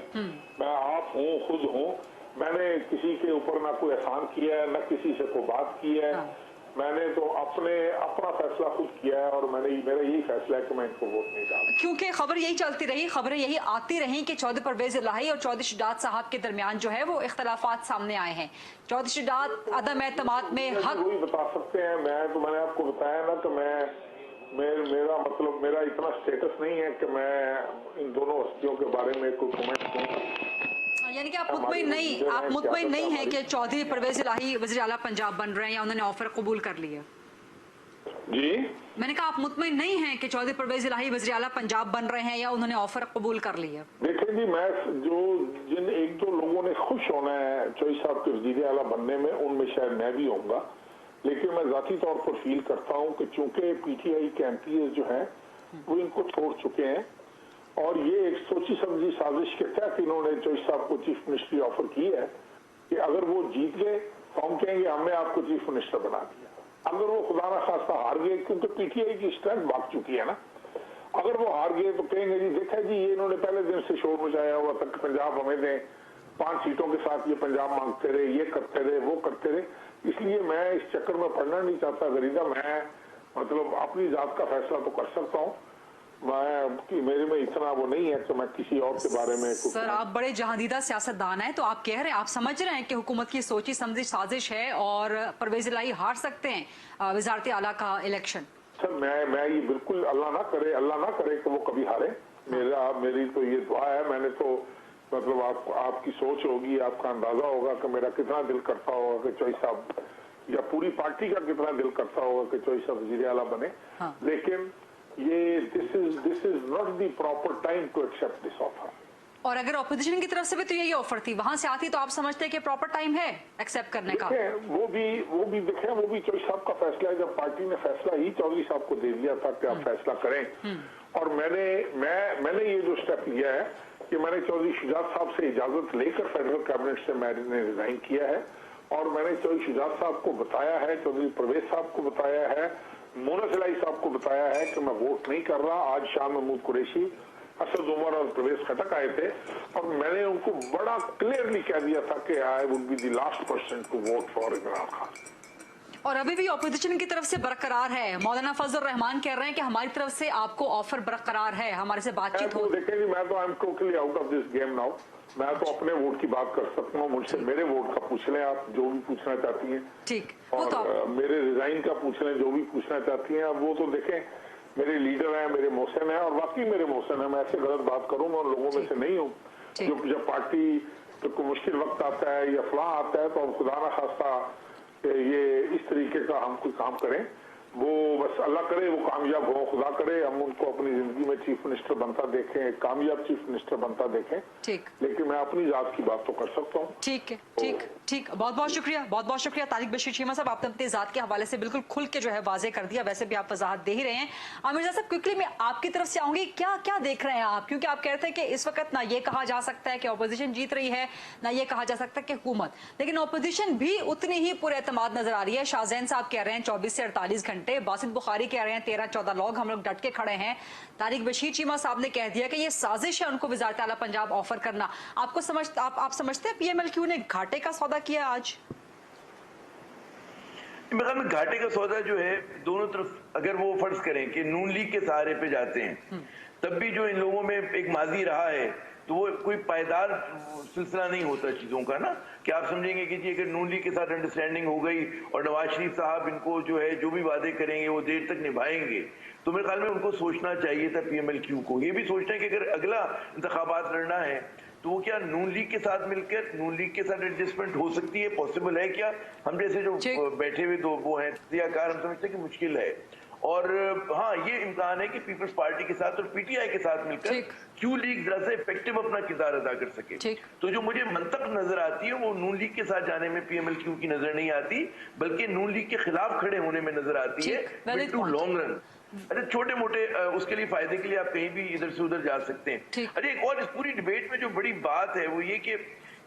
मैं आप हूँ, खुद हूँ, मैंने किसी के ऊपर ना कोई एहसान किया है, ना किसी से कोई बात की है। मैंने तो अपना फैसला खुद किया है और मेरा यही फैसला है कि मैं इनको वोट नहीं डालूंगा। क्योंकि खबर यही चलती रही, खबरें यही आती रही कि चौधरी परवेज इलाही और चौधरी शुजात साहब के दरमियान जो है वो इख्तलाफात सामने आए हैं। चौधरी शुजात अदम एतमाद में हक वही बता सकते हैं। मैंने आपको बताया ना कि मेरा इतना स्टेटस नहीं है कि मैं इन दोनों हस्तियों के बारे में कोई कमेंट दूं। यानी कि आप मुतमईन नहीं है कि चौधरी परवेज इलाही वज़ीर आला पंजाब बन रहे हैं या उन्होंने ऑफर कबूल कर लिया? जी मैंने कहा आप मुतमईन नहीं हैं कि चौधरी परवेज इलाही वज़ीर आला पंजाब बन रहे हैं या उन्होंने ऑफर कबूल कर लिया? देखें जी, मैं जिन 1-2 लोगों ने खुश होना है चौधरी साहब के वज़ीर आला बनने में, उनमें शायद मैं भी होऊंगा, लेकिन मैं जाती तौर पर फील करता हूँ कि चूंकि PTI के MPs जो है वो इनको छोड़ चुके हैं और ये एक सोची समझी साजिश के तहत इन्होंने चौधरी साहब को चीफ मिनिस्ट्री ऑफर की है कि अगर वो जीत गए तो हम कहेंगे हमने आपको चीफ मिनिस्टर बना दिया। अगर वो खुदा ना खास्ता हार गए, क्योंकि PTI की स्ट्रेंथ भाग चुकी है ना, अगर वो हार गए तो कहेंगे जी देखा जी ये इन्होंने पहले दिन से शोर मचाया हुआ तक पंजाब हमें दें, 5 सीटों के साथ ये पंजाब मांगते रहे, ये करते रहे, वो करते रहे, इसलिए मैं इस चक्कर में पड़ना नहीं चाहता गरीदा। मैं मतलब अपनी जात का फैसला तो कर सकता हूँ, मैं मेरे में इतना वो नहीं है कि मैं किसी और के बारे में। सर आप बड़े जहांदीदा सियासतदान हैं, तो आप कह रहे हैं, आप समझ रहे हैं कि हुकूमत की सोची समझी साजिश है और परवेज इलाही हार सकते हैं वजारत आला का इलेक्शन? सर मैं ये बिल्कुल अल्लाह ना करे कि वो कभी हारे। मेरी तो ये दुआ है। मैंने तो मतलब आपकी सोच होगी, आपका अंदाजा होगा कि मेरा कितना दिल करता होगा कि चौधरी साहब या पूरी पार्टी का कितना दिल करता होगा कि चौधरी साहब वज़ीर आला बने। हाँ। लेकिन ये this is not the proper time to accept this offer. और अगर ऑपोजिशन की तरफ से भी तो यही ऑफर थी, वहां से आती, तो आप समझते हैं कि प्रॉपर टाइम है एक्सेप्ट करने का? वो भी देखें, वो भी चौधरी साहब का फैसला है। जब पार्टी ने फैसला ही चौधरी साहब को दे दिया था कि आप फैसला करें, और मैंने ये जो स्टेप लिया है कि मैंने चौधरी शुजात साहब से इजाजत लेकर फेडरल कैबिनेट से मैंने रिजाइन किया है, और मैंने चौधरी शुजात साहब को बताया है, चौधरी परवेज साहब को बताया है, मोनस इलाही साहब को बताया है कि मैं वोट नहीं कर रहा। आज शाह महमूद कुरैशी, असद उमर और परवेज खटक आए थे, और मैंने उनको बड़ा क्लियरली कह दिया था कि I would be the last person to vote for Imran Khan. और अभी भी ऑपोजिशन की तरफ से बरकरार है। मौलाना फजल रहमान कह रहे हैं कि हमारी तरफ से आपको ऑफर बरकरार है, हमारे से बातचीत हो। देखें जी, मैं तो I am totally out of this game now. मैं तो अपने वोट की बात कर सकता हूँ, मुझसे मेरे वोट का पूछ लें आप, जो भी पूछना चाहती हैं। ठीक, और मेरे रिजाइन का पूछ लें, जो भी पूछना चाहती हैं। अब वो तो देखें, मेरे लीडर हैं, मेरे मोहसिन हैं, और वाकई मेरे मोहसिन हैं। मैं ऐसे गलत बात करूंगा उन लोगों में से नहीं हूँ। जब पार्टी तो मुश्किल वक्त आता है या फलां आता है, तो हम खुदा ना खास्ता ये इस तरीके का हम कोई काम करें, वो बस अल्लाह करे वो कामयाब हो, खुदा करे हम उनको अपनी जिंदगी में चीफ मिनिस्टर बनता देखें, कामयाब चीफ मिनिस्टर बनता देखें। ठीक, लेकिन मैं अपनी जात की बात तो कर सकता हूँ। ठीक है, ठीक। बहुत बहुत शुक्रिया तारिक बशीर चीमा साहब, आपने अपनी जात के हवाले से बिल्कुल खुल के जो है वाजे कर दिया। वैसे भी आप वजाहत दे ही रहे हैं। मिर्जा साहब, क्विकली मैं आपकी तरफ से आऊंगी, क्या देख रहे हैं आप? क्योंकि आप कह रहे थे कि इस वक्त ना ये कहा जा सकता है कि अपोजिशन जीत रही है, ना ये कहा जा सकता है कि हुकूमत, लेकिन अपोजिशन भी उतनी ही पुरएतमाद नजर आ रही है। शाहजैन साहब कह रहे हैं 24 से 48 घंटे, बासित बुखारी कह रहे हैं 13-14 लोग, हम लोग डट के खड़े हैं। तारिक बशीर चीमा साहब ने कह दिया कि ये साजिश है उनको वज़ारत आला पंजाब ऑफर करना। आप समझते हैं PMLQ ने घाटे का सौदा किया आज? मगर घाटे का सौदा जो है दोनों तरफ, अगर वो फर्ज करें कि नून लीग के सहारे पे जाते हैं, तब भी जो इन लोगों में एक माजी रहा है, तो वो कोई पायदार सिलसिला नहीं होता चीजों का ना, कि आप समझेंगे कि जी अगर नून लीग के साथ अंडरस्टैंडिंग हो गई और नवाज शरीफ साहब इनको जो है जो भी वादे करेंगे वो देर तक निभाएंगे, तो मेरे ख्याल में उनको सोचना चाहिए था PMLQ को, ये भी सोचना है कि अगर अगला इंतखाबात लड़ना है तो वो क्या नून लीग के साथ मिलकर नून लीग के साथ एडजस्टमेंट हो सकती है, पॉसिबल है क्या? हम जैसे जो बैठे हुए दो वो हैं सियाकार, हम समझते हैं कि मुश्किल है। और हाँ, ये इम्कान है कि पीपल्स पार्टी के साथ और PTI के साथ मिलकर क्यू लीग जरा से इफेक्टिव अपना किरदार अदा कर सके। तो जो मुझे मंतक नजर आती है वो नून लीग के साथ जाने में PMLQ की नजर नहीं आती, बल्कि नून लीग के खिलाफ खड़े होने में नजर आती है टू लॉन्ग रन। अरे छोटे मोटे उसके लिए फायदे के लिए आप कहीं भी इधर से उधर जा सकते हैं। अरे एक और इस पूरी डिबेट में जो बड़ी बात है वो ये कि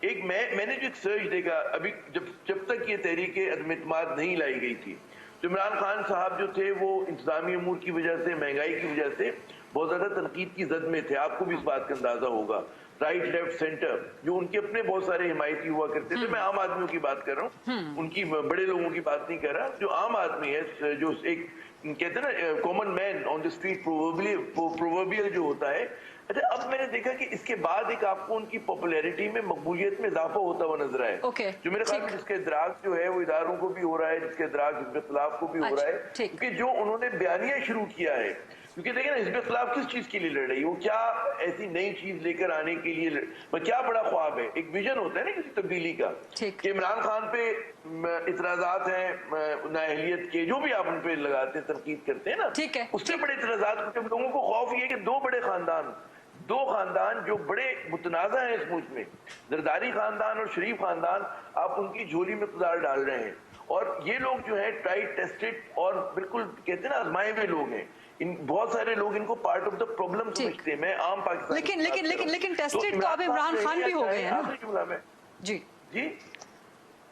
एक मैंने जो एक सर्च देखा अभी, जब तक ये तहरीक अदम-ए-इत्माद नहीं लाई गई थी, तो इमरान खान साहब जो थे वो इंतजामी अमूर की वजह से, महंगाई की वजह से बहुत ज्यादा तनकीद की जद में थे। आपको भी इस बात का अंदाजा होगा। राइट, लेफ्ट, सेंटर, जो उनके अपने बहुत सारे हिमायती हुआ करते थे, मैं आम आदमियों की बात कर रहा हूँ, उनकी बड़े लोगों की बात नहीं कर रहा, जो आम आदमी है, जो एक कहते हैं ना common man on the street, proverbial जो होता है। अच्छा, अब मैंने देखा कि इसके बाद एक आपको उनकी पॉपुलैरिटी में, मकबूलियत में इजाफा होता हुआ नजर आए, जो मेरे ख्याल में जिसके इदराक जो है वो इदारों को भी हो रहा है, जिसके इदराक हिज़्ब इख्तिलाफ को भी हो रहा है, क्योंकि जो उन्होंने बयानिया शुरू किया है, क्योंकि देखिए ना हिज़्ब इख्तिलाफ किस चीज के लिए लड़ रही है, वो क्या ऐसी नई चीज लेकर आने के लिए, क्या बड़ा ख्वाब है, एक विजन होता है ना किसी तब्दीली का, कि इमरान खान पे इतराजात हैं नाअहलियत के, जो भी आप उन पे लगाते हैं, तनकीद करते हैं ना, उससे बड़े इतराजात, लोगों को खौफ ये कि दो खानदान जो बड़े मुतनाज़ा हैं इस मुल्क में, जरदारी खानदान और शरीफ खानदान, आप उनकी झोली में इक़्तिदार डाल रहे हैं, और ये लोग जो है ट्राइड टेस्टेड और बिल्कुल कहते हैं ना आजमाए हुए लोग हैं। बहुत सारे लोग इनको पार्ट ऑफ द प्रॉब्लम समझते हैं। मैं आम पाकिस्तान लेकिन टेस्टेड तो अब इमरान खान भी हो गए हैं ना जी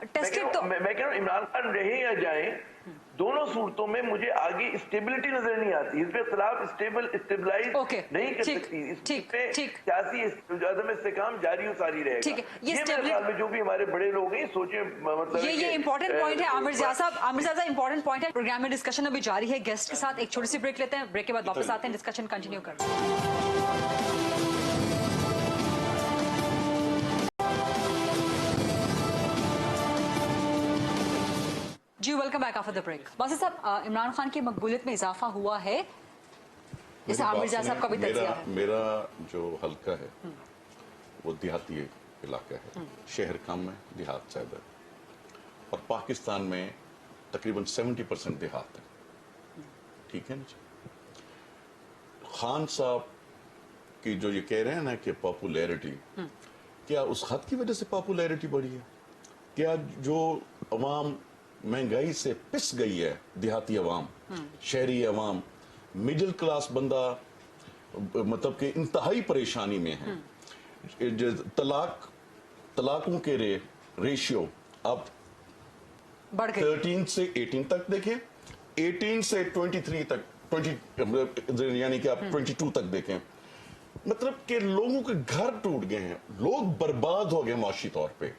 टेस्टेड। तो मैं कह रहा हूँ इमरान खान रहे या जाए, दोनों सूरतों में मुझे आगे स्टेबिलिटी नजर नहीं आती। हिज़्ब इख्तिलाफ स्टेबलाइज नहीं कर सकती। सियासी अदम इस्तेकाम जारी सारी रहेगा। ये मेरे ख्याल में जो भी हमारे बड़े लोग हैं सोचे, मतलब ये इंपॉर्टेंट पॉइंट है आमिर ज़िया साहब, इंपॉर्टेंट पॉइंट है। प्रोग्राम में डिस्कशन अभी जारी है गेस्ट के साथ, एक छोटी सी ब्रेक लेते हैं, ब्रेक के बाद वापस आते हैं, डिस्कशन कंटिन्यू करते हैं। जी welcome back after the break. Basit Sahab, Imran Khan की मकबूलियत में इजाफा हुआ है, जैसे आमिर ज़िया साहब का भी तज्जिया है। मेरा जो हल्का है वो देहाती इलाका है, शहर कम है, देहात ज्यादा है, और पाकिस्तान में तकरीबन 70% देहात है, ठीक है ना। खान साहब की जो ये कह रहे हैं ना कि पॉपुलैरिटी, क्या उस खत की वजह से पॉपुलैरिटी बढ़ी है? क्या जो अवाम महंगाई से पिस गई है, देहाती अवाम, शहरी अवाम, मिडिल क्लास बंदा मतलब कि इंतहाई परेशानी में है, तलाकों के रेशियो अब बढ़ गए 13 से 18 तक देखें, 18 से 23 तक, 20 यानी कि आप 22 तक देखें, मतलब कि लोगों के घर टूट गए हैं, लोग बर्बाद हो गए माशी तौर पे।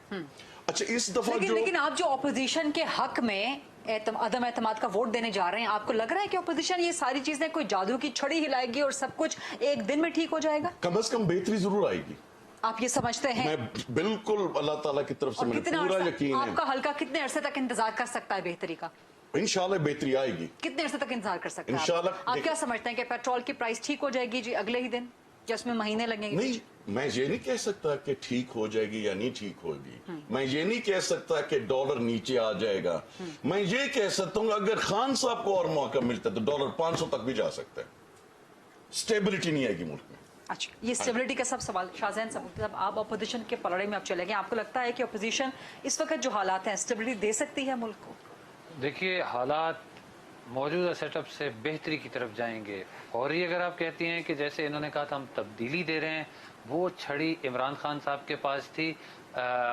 अच्छा, इस दफा लेकिन आप जो ऑपोजिशन के हक में अदम एतमाद का वोट देने जा रहे हैं, आपको लग रहा है कि ऑपोजिशन ये सारी चीजें कोई जादू की छड़ी हिलाएगी और सब कुछ एक दिन में ठीक हो जाएगा? कम से कम बेहतरी जरूर आएगी। आप ये समझते हैं? मैं बिल्कुल अल्लाह ताला की तरफ से मुझे पूरा यकीन है। आपका हल्का कितने अरसे तक इंतजार कर सकता है बेहतरी का? इंशाल्लाह बेहतरी आएगी। कितने अरसे तक इंतजार कर सकते हैं इंशाल्लाह? आप क्या समझते हैं कि पेट्रोल की प्राइस ठीक हो जाएगी जी अगले ही दिन, या उसमें महीने लगेंगे? नहीं, मैं ये नहीं कह सकता कि ठीक हो जाएगी या नहीं ठीक होगी। मैं ये नहीं कह सकता कि डॉलर नीचे आ जाएगा। मैं ये कह सकता हूँ अगर खान साहब को और मौका मिलता है तो डॉलर 500 तक भी जा सकता है। स्टेबिलिटी नहीं आएगी मुल्क में। अच्छा, ये स्टेबिलिटी का सब सवाल शाहजहान साहब, आप अपोजिशन के पलड़े में आप चले गए, आपको लगता है कि अपोजिशन इस वक्त जो हालात हैं स्टेबिलिटी दे सकती है मुल्क को? देखिए, हालात मौजूदा सेटअप से बेहतरी की तरफ जाएंगे। और ये अगर आप कहती हैं कि जैसे इन्होंने कहा था हम तब्दीली दे रहे हैं, वो छड़ी इमरान खान साहब के पास थी,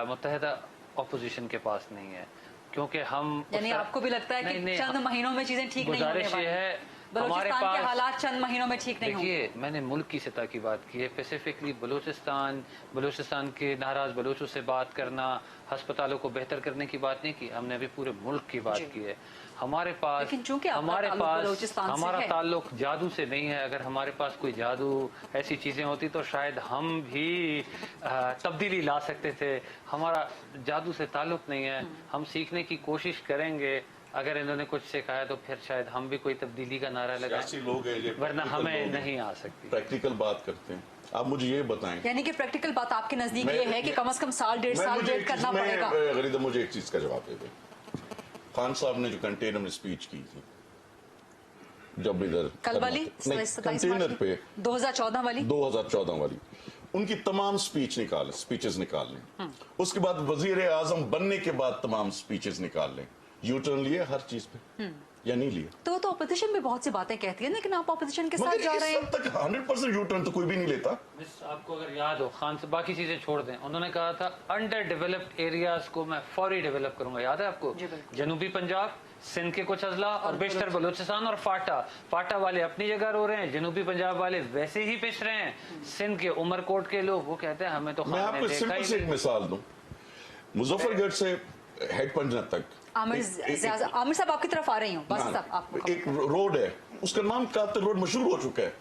मुत्तहिदा अपोजिशन के पास नहीं है, क्योंकि हम यानी आपको भी लगता है कि चंद महीनों में चीजें ठीक नहीं होने वाली है। हमारे पास के हालात चंद महीनों में ठीक नहीं होंगे। देखिए, मैंने मुल्क की सतह की बात की है, स्पेसिफिकली बलूचिस्तान के नाराज बलूचों से बात करना, अस्पतालों को बेहतर करने की बात नहीं की, हमने अभी पूरे मुल्क की बात की है। हमारे पास हमारा ताल्लुक जादू से नहीं है। अगर हमारे पास कोई जादू ऐसी चीजें होती तो शायद हम भी तब्दीली ला सकते थे। हमारा जादू से ताल्लुक नहीं है, हम सीखने की कोशिश करेंगे। अगर इन्होंने कुछ सिखाया तो फिर शायद हम भी कोई तब्दीली का नारा लगाएं, लोग हैं, वरना हमें नहीं आ सकती। प्रैक्टिकल बात करते हैं। आप मुझे ये बताएं, यानी कि प्रैक्टिकल बात आपके नजदीक ये है कि कम से कम साल डेढ़ साल वेट करना पड़ेगा? गरीदा, मुझे एक चीज का जवाब दे दे। खान साहब ने जो कंटेनर में स्पीच की थी, जब इधर कल वाली कंटेनर पे 2014 वाली उनकी तमाम स्पीचेस निकाल लें, उसके बाद वजीर आजम बनने के बाद तमाम स्पीचेस निकाल लें, यू टर्न लिए हर चीज पे या नहीं लिए? तो ऑपोजिशन में बहुत सी बातें कहती है, लेकिन आप ऑपोजिशन के साथ जा रहे हैं। 100% यू टर्न तो कोई भी नहीं लेता। आपको अगर याद हो, खान से बाकी चीजें छोड़ दें, उन्होंने कहा था अंडर डेवलप्ड एरियाज को मैं फौरी डेवलप करूंगा। याद है आपको? जनूबी पंजाब, सिंध के कुछ अजला और बेशतर बलूचिस्तान और फाटा वाले अपनी जगह रो रहे हैं, जनूबी पंजाब वाले वैसे ही पिस रहे हैं। सिंध के उमरकोट के लोग वो कहते हैं हमें तो मैं आपको सिंपल से एक मिसाल दूं, मुजफ्फरगढ़ से हेड पंजाब तक आमिर साहब आपकी तरफ आ रही हूँ। बस साहब आपको एक रोड है, उसका नाम कातिल रोड मशहूर हो चुका है,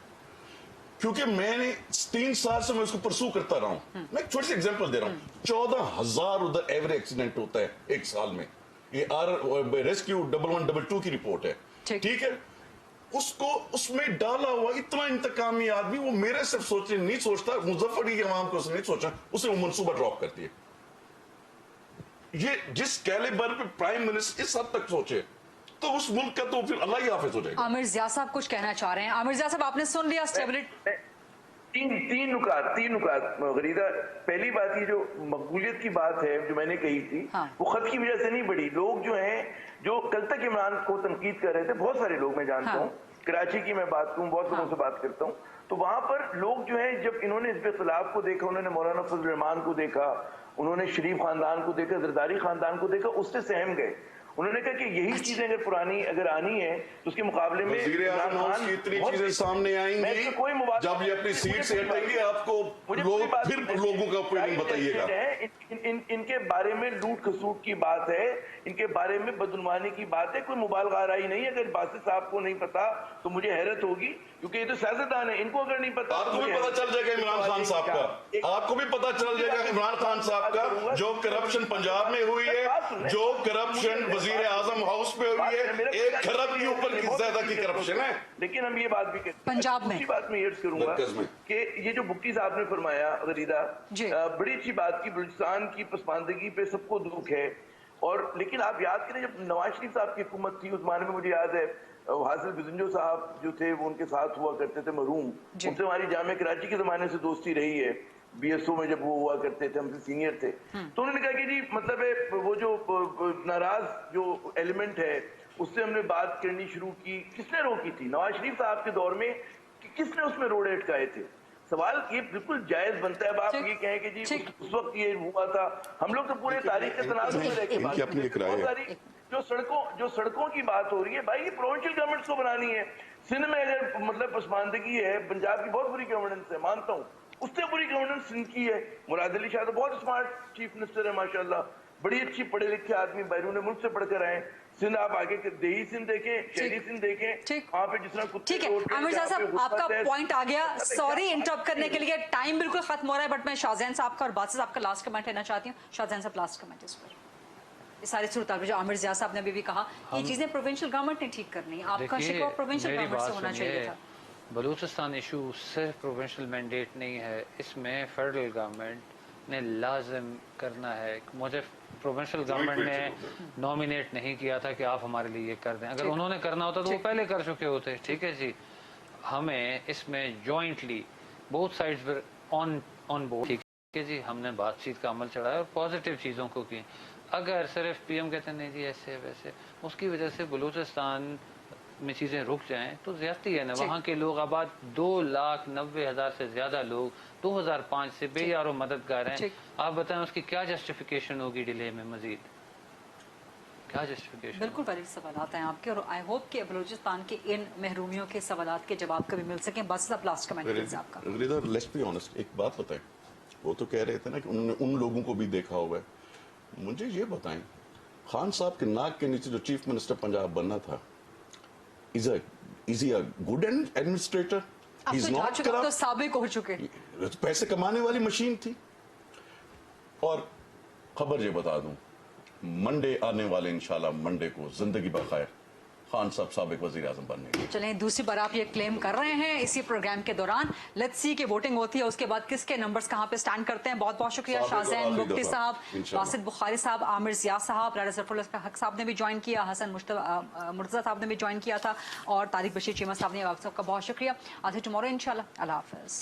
क्योंकि मैंने 3 साल से मैं उसको परसू करता रहा हूँ। मैं एक छोटी सी एग्जांपल दे रहा हूँ। 14,000 उधर एवरेज एक्सीडेंट होता है एक साल में। ये रेस्क्यू 1112 की रिपोर्ट है, ठीक है? उसको उसमें डाला हुआ इतना इंतकामी आदमी, वो मेरे सिर्फ नहीं सोचता, मुजफ्फरगढ़ की आवाम को उसने नहीं सोचा, उसे वो मनसूबा ड्रॉप करती है। ये जिस कैलिबर पे प्राइम मिनिस्टर इस हद तक सोचे तो उस मुल्क का तो फिर अल्लाह ही हाफिज हो जाएगा। आमिर ज़िया साहब कुछ कहना चाह रहे हैं। आमिर ज़िया साहब, आपने सुन लिया स्टेबिलिटी। तीन नुकात गरीदा। पहली बात, ये जो मकबूलियत की बात है जो मैंने कही थी, वो खत की वजह से नहीं बढ़ी। लोग जो हैं, जो कल तक इमरान को तनकीद कर रहे थे, बहुत सारे लोग मैं जानता हूँ, कराची की मैं बात करूँ, बहुत लोगों से बात करता हूँ, तो वहां पर लोग जो है, जब इन्होंने हिज़्ब इख्तिलाफ को देखा, उन्होंने मौलाना फजल रहमान को देखा, उन्होंने शरीफ खानदान को देखा, जरदारी खानदान को देखा, उससे सहम गए। उन्होंने कहा कि यही चीजें अगर पुरानी अगर आनी है तो उसके मुकाबले में वज़ीर आज़म हाउस की इतनी चीजें सामने आएंगी, जब ये अपनी सीट से हटेंगे आपको लोग फिर लोगों का ओपिनियन बताइएगा। इनके बारे में लूट खसूट की बात है, इनके बारे में बदनुमानी की बात है, कोई मुबालगा ही नहीं है। अगर बासित साहब को नहीं पता तो मुझे हैरत होगी, क्योंकि ये तो सियासतदान है, इनको अगर नहीं पता आपको भी पता चल जाएगा इमरान खान साहब का, आपको भी पता चल जाएगा इमरान खान साहब का जो करप्शन पंजाब में हुई है, जो करप्शन वजीर आजम हाउस पे हुई है, 1 खरब के ऊपर की ज्यादा की करप्शन है। लेकिन हम ये बात भी कहते पंजाब में बात में एड्स करूंगा कि ये जो बुक्की साहब ने फरमाया गरीदा, बड़ी अच्छी बात की, बलूचिस्तान की पसमानदगी पे सबको दुख है। और लेकिन आप याद करें जब नवाज शरीफ साहब की हुकूमत थी, उस जमाने में मुझे याद है हासिल बिजंजो साहब जो थे वो उनके साथ हुआ करते थे मरहूम, उनसे हमारी जामिया कराची के जमाने से दोस्ती रही है, BSO में जब वो हुआ करते थे, हमसे सीनियर थे। तो उन्होंने कहा कि जी मतलब है वो जो नाराज जो एलिमेंट है उससे हमने बात करनी शुरू की। किसने रोकी थी? नवाज शरीफ साहब के दौर में किसने उसमें रोड़े अटकाए थे? सवाल ये बिल्कुल जायज बनता है। अब आप ये कहें कि जी उस वक्त ये हुआ था, हम लोग तो पूरे तारीख के तनाज़ुर में रह के बात करते हैं। जो सड़कों की बात हो रही है भाई, ये प्रोविंशियल गवर्नमेंट्स को बनानी है। सिंध में अगर मतलब पसमानदगी है, पंजाब की बहुत बुरी गवर्नेंस है, मानता हूँ, उससे बुरी गवर्नेंस सिंध की है। मुराद अली शाह तो बहुत स्मार्ट चीफ मिनिस्टर है माशाल्लाह, बड़ी अच्छी पढ़े लिखे आदमी, बैरून मुल्क से पढ़कर आए। सिंध आप आगे देही सिंध देखें, शहरी सिंध देखें, वहाँ पे जिस तरह ठीक है आमिर साहब आपका पॉइंट आ गया। सॉरी इंटरप्ट करने के लिए, टाइम बिल्कुल खत्म हो रहा है, बट मैं शाहजैन साहब का और बादशाह साहब का लास्ट कमेंट लेना चाहती हूँ। शाहजैन साहब लास्ट कमेंट इस पर, इस सारी सूरत जो आमिर ज़िया साहब ने अभी भी कहा ये चीजें प्रोविंशियल गवर्नमेंट ने ठीक करनी है, आपका शिकवा प्रोविंशियल गवर्नमेंट से होना चाहिए था। बलूचिस्तान इशू सिर्फ प्रोविंशियल मैंडेट नहीं है, इसमें फेडरल गवर्नमेंट ने लाजिम करना है। मुझे प्रोविंशियल गवर्नमेंट ने नॉमिनेट नहीं किया था कि आप हमारे लिए ये कर दें, अगर उन्होंने करना होता तो वो पहले कर चुके होते। ठीक है जी, हमें इसमें जॉइंटली बोथ साइड्स पर ऑन बोर्ड, ठीक है जी, हमने बातचीत का अमल चढ़ाया और पॉजिटिव चीज़ों को की। अगर सिर्फ PM कहते हैं नहीं जी ऐसे वैसे, उसकी वजह से बलूचिस्तान में चीज़ें रुक जाएं तो ज्यादती है ना। वहाँ के लोग आबाद 2,90,000 से ज्यादा लोग 2005 से बेयारो मददगार हैं। आप बताएं उसकी क्या जस्टिफिकेशन होगी डिले में मजीद, क्या जस्टिफिकेशन? बिल्कुल वैलिड सवाल आते हैं आपके, और आई होप कि बलूचिस्तान के इन महरूमियों के सवालात के जवाब कभी मिल सकें। बस अब लास्ट कमेंट प्लीज आपका। लेट्स बी ऑनेस्ट, एक बात बताएं, वो तो कह रहे थे ना कि उन्होंने उन लोगों को भी देखा हुआ है। मुझे ये बताएं, खान साहब के नाक के नीचे जो चीफ मिनिस्टर पंजाब बनना था, is he a good administrator? He's not corrupt. तो साबिक हो चुके, पैसे कमाने वाली मशीन थी। और खबर ये बता दूं, मंडे आने वाले इंशाल्लाह मंडे को जिंदगी बखैर खान साहब साबिक वजीर आजम बनने। चलें, दूसरी बार आप ये क्लेम कर रहे हैं इसी प्रोग्राम के दौरान। लेट्स सी कि वोटिंग होती है, उसके बाद किसके नंबर्स कहां पे स्टैंड करते हैं। बहुत बहुत शुक्रिया शाहजैन मुफ्ती साहब, बासित बुखारी साहब, आमिर ज़िया साहब, राजा ज़फ़रुल हक साहब ने भी ज्वाइन किया, हसन मुर्तज़ा साहब ने भी ज्वाइन किया था, और तारिक बशीर चीमा साहब ने। आप सबका बहुत शुक्रिया। आज टुमारो इंशाल्लाह। अल्लाह हाफ़िज़।